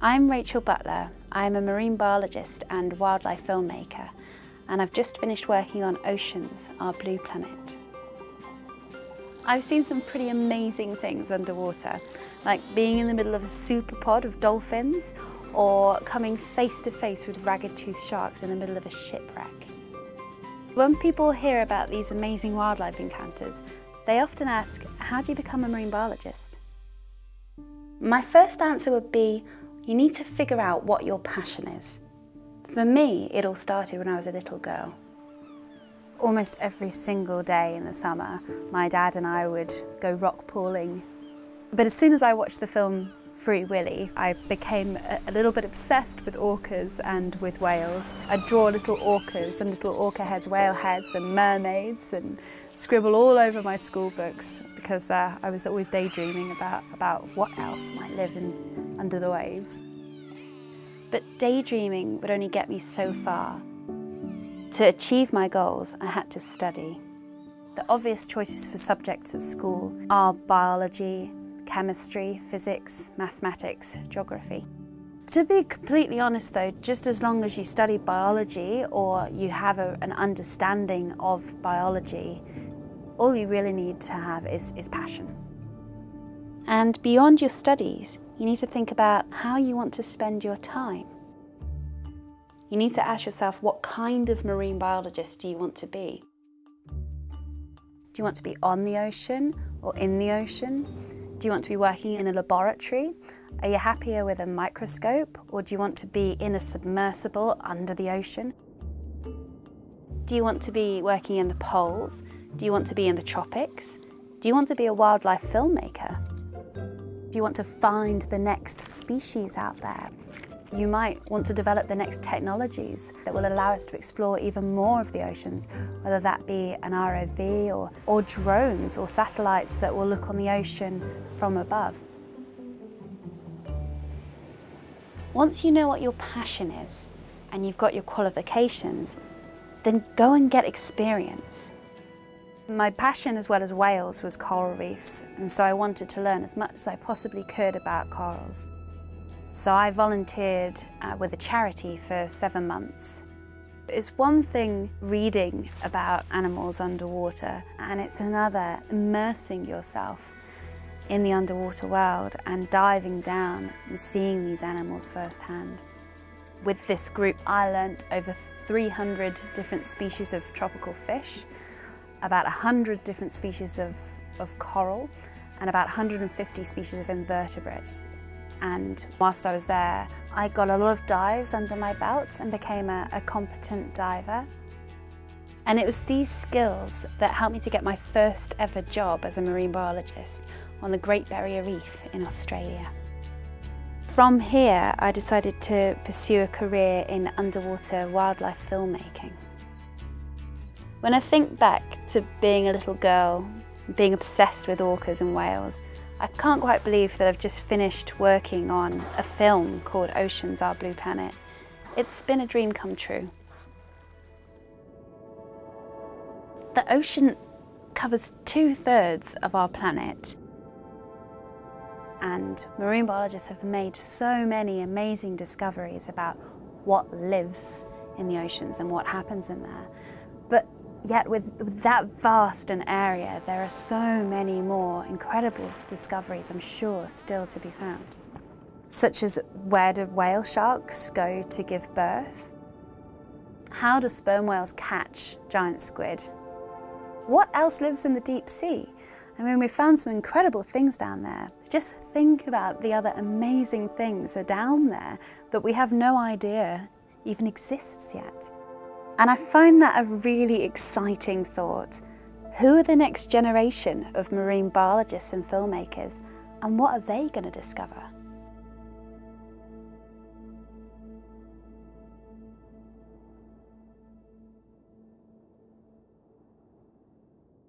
I'm Rachel Butler. I'm a marine biologist and wildlife filmmaker, and I've just finished working on Oceans, Our Blue Planet. I've seen some pretty amazing things underwater, like being in the middle of a superpod of dolphins or coming face to face with ragged-toothed sharks in the middle of a shipwreck. When people hear about these amazing wildlife encounters, they often ask, how do you become a marine biologist? My first answer would be, you need to figure out what your passion is. For me, it all started when I was a little girl. Almost every single day in the summer, my dad and I would go rock pooling. But as soon as I watched the film Free Willy, I became a little bit obsessed with orcas and with whales. I'd draw little orcas and little orca heads, whale heads and mermaids and scribble all over my school books because I was always daydreaming about what else might live under the waves. But daydreaming would only get me so far. To achieve my goals, I had to study. The obvious choices for subjects at school are biology, chemistry, physics, mathematics, geography. To be completely honest though, just as long as you study biology or you have an understanding of biology, all you really need to have is passion. And beyond your studies, you need to think about how you want to spend your time. You need to ask yourself, what kind of marine biologist do you want to be? Do you want to be on the ocean or in the ocean? Do you want to be working in a laboratory? Are you happier with a microscope, or do you want to be in a submersible under the ocean? Do you want to be working in the poles? Do you want to be in the tropics? Do you want to be a wildlife filmmaker? Do you want to find the next species out there? You might want to develop the next technologies that will allow us to explore even more of the oceans, whether that be an ROV or drones or satellites that will look on the ocean from above. Once you know what your passion is and you've got your qualifications, then go and get experience. My passion, as well as whales, was coral reefs, and so I wanted to learn as much as I possibly could about corals. So I volunteered with a charity for 7 months. It's one thing reading about animals underwater, and it's another immersing yourself in the underwater world and diving down and seeing these animals firsthand. With this group, I learnt over 300 different species of tropical fish, about 100 different species of coral, and about 150 species of invertebrate. And whilst I was there, I got a lot of dives under my belt and became a competent diver. And it was these skills that helped me to get my first ever job as a marine biologist on the Great Barrier Reef in Australia. From here, I decided to pursue a career in underwater wildlife filmmaking. When I think back to being a little girl, being obsessed with orcas and whales, I can't quite believe that I've just finished working on a film called Oceans, Our Blue Planet. It's been a dream come true. The ocean covers 2/3 of our planet, and marine biologists have made so many amazing discoveries about what lives in the oceans and what happens in there. But yet with that vast an area, there are so many more incredible discoveries, I'm sure, still to be found. Such as, where do whale sharks go to give birth? How do sperm whales catch giant squid? What else lives in the deep sea? I mean, we found some incredible things down there. Just think about the other amazing things that are down there that we have no idea even exists yet. And I find that a really exciting thought. Who are the next generation of marine biologists and filmmakers, and what are they going to discover?